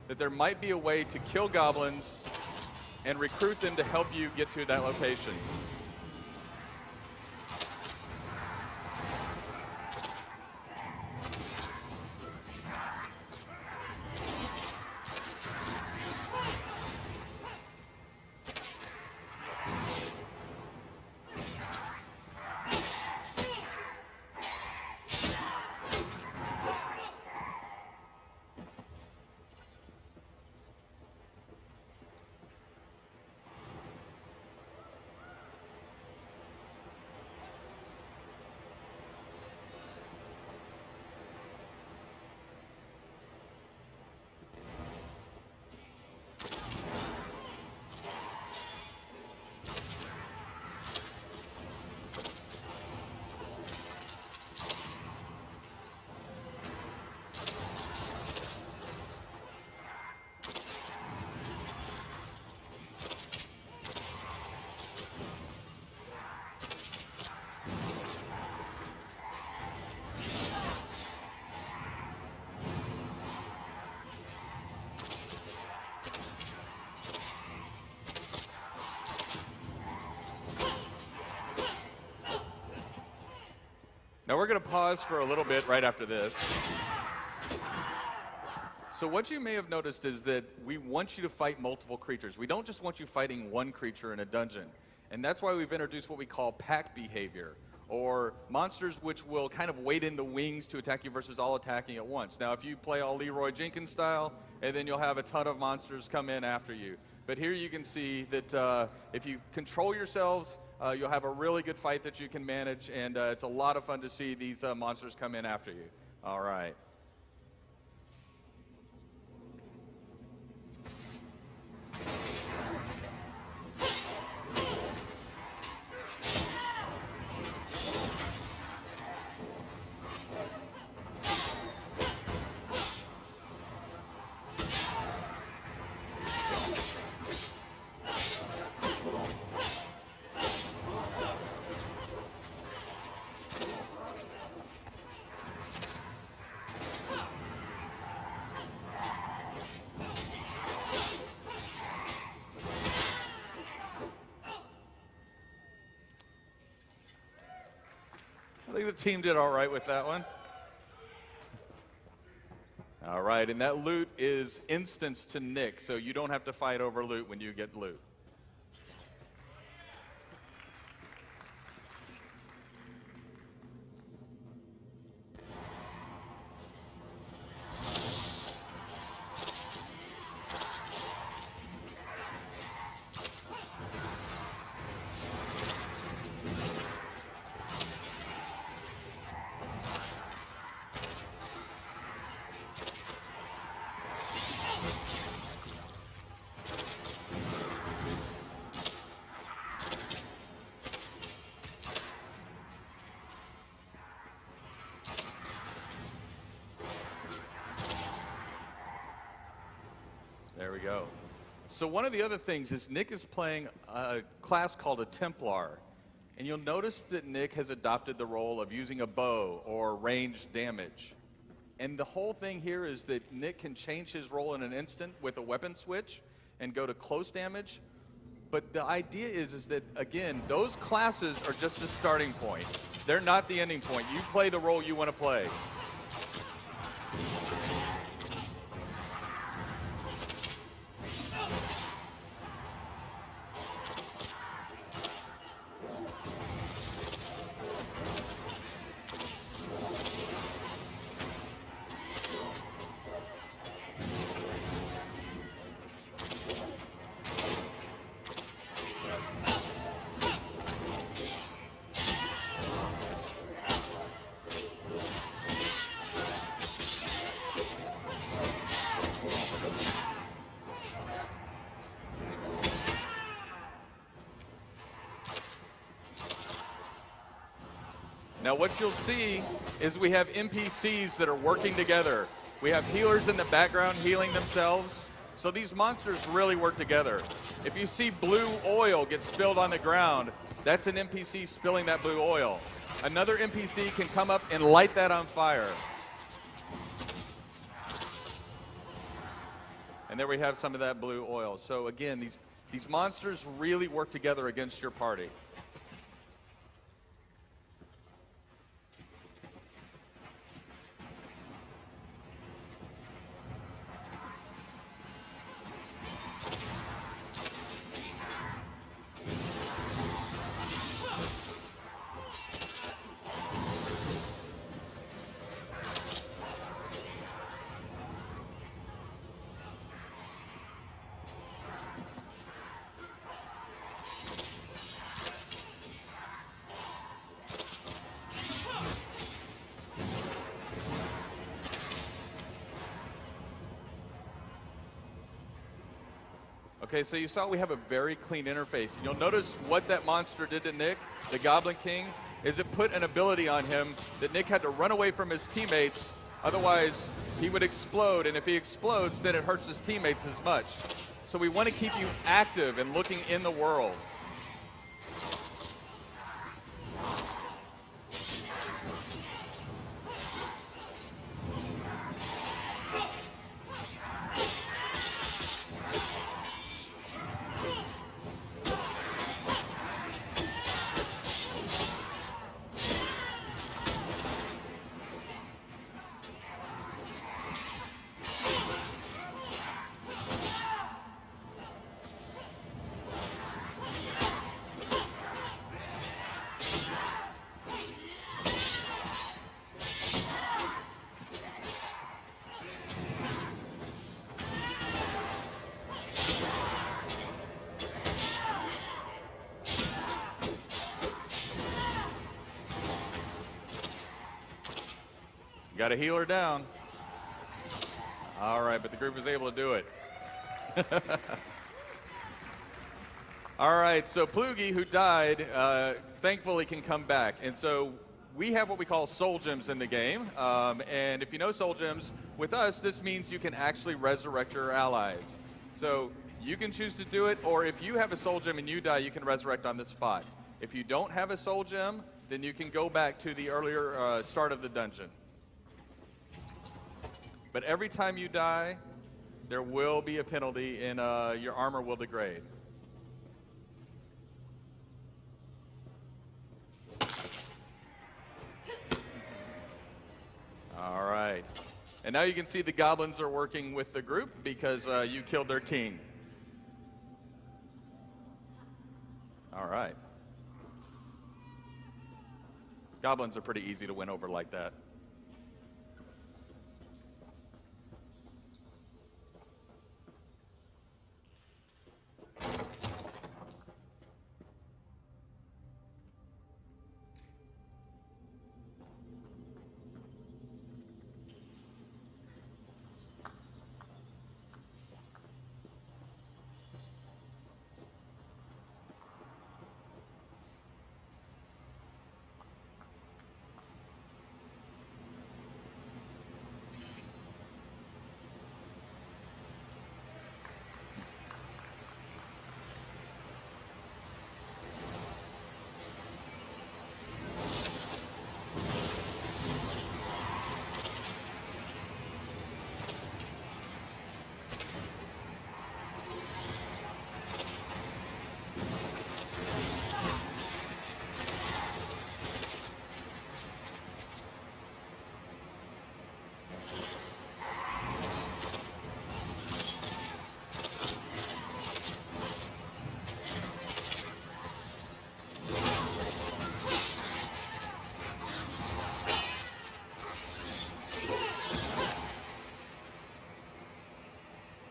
that there might be a way to kill goblins and recruit them to help you get to that location. Now we're going to pause for a little bit right after this. So what you may have noticed is that we want you to fight multiple creatures. We don't just want you fighting one creature in a dungeon. And that's why we've introduced what we call pack behavior, or monsters which will kind of wait in the wings to attack you versus all attacking at once. Now if you play all Leroy Jenkins style, and then you'll have a ton of monsters come in after you. But here you can see that if you control yourselves, you'll have a really good fight that you can manage, and it's a lot of fun to see these monsters come in after you. All right. I think the team did all right with that one. All right, and that loot is instanced to Nick, so you don't have to fight over loot when you get loot. There we go. So one of the other things is Nick is playing a class called a Templar. And you'll notice that Nick has adopted the role of using a bow or ranged damage. And the whole thing here is that Nick can change his role in an instant with a weapon switch and go to close damage. But the idea is that, again, those classes are just the starting point. They're not the ending point. You play the role you want to play. Now what you'll see is we have NPCs that are working together. We have healers in the background healing themselves. So these monsters really work together. If you see blue oil get spilled on the ground, that's an NPC spilling that blue oil. Another NPC can come up and light that on fire. And there we have some of that blue oil. So again, these monsters really work together against your party. Okay, so you saw we have a very clean interface. And you'll notice what that monster did to Nick, the Goblin King, is it put an ability on him that Nick had to run away from his teammates, otherwise he would explode, and if he explodes, then it hurts his teammates as much. So we want to keep you active and looking in the world. Got a healer down. All right, but the group was able to do it. All right, so Plugi, who died, thankfully can come back. And so we have what we call soul gems in the game. And if you know soul gems, with us, this means you can actually resurrect your allies. So you can choose to do it, or if you have a soul gem and you die, you can resurrect on the spot. If you don't have a soul gem, then you can go back to the earlier start of the dungeon. But every time you die, there will be a penalty and your armor will degrade. All right. And now you can see the goblins are working with the group because you killed their king. All right. Goblins are pretty easy to win over like that.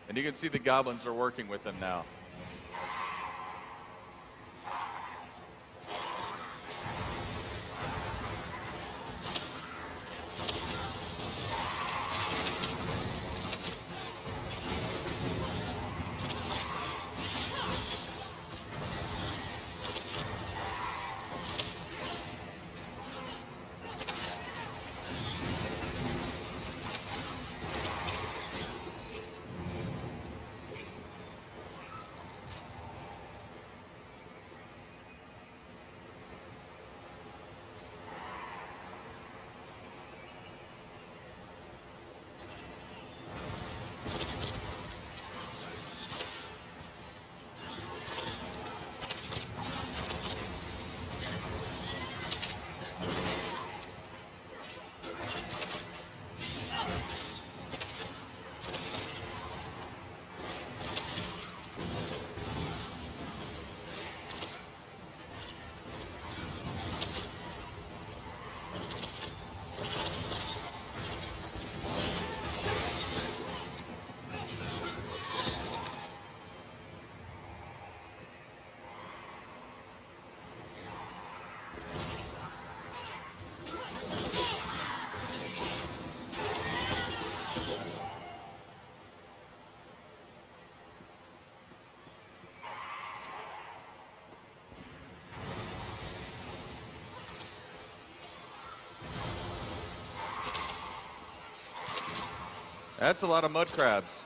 And you can see the goblins are working with them now. That's a lot of mud crabs.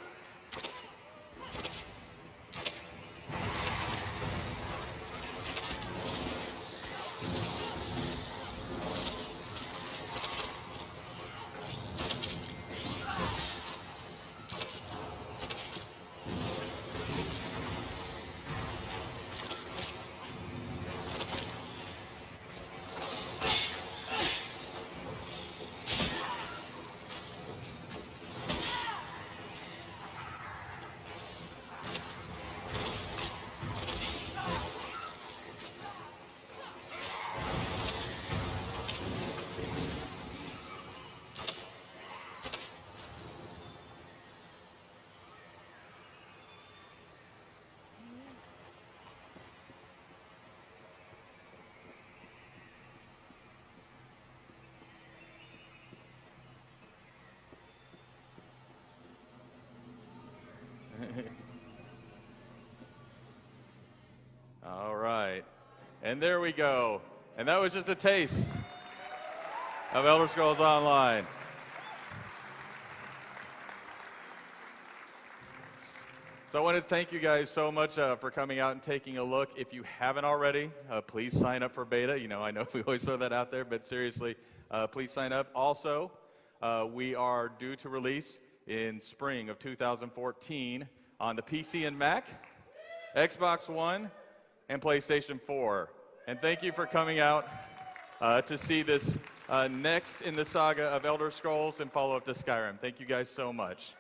All right. And there we go. And that was just a taste of Elder Scrolls Online. So I want to thank you guys so much for coming out and taking a look. If you haven't already, please sign up for beta. You know, I know we always throw that out there, but seriously, please sign up. Also, we are due to release in spring of 2014 on the PC and Mac, Xbox One, and PlayStation 4. And thank you for coming out to see this next in the saga of Elder Scrolls and follow up to Skyrim. Thank you guys so much.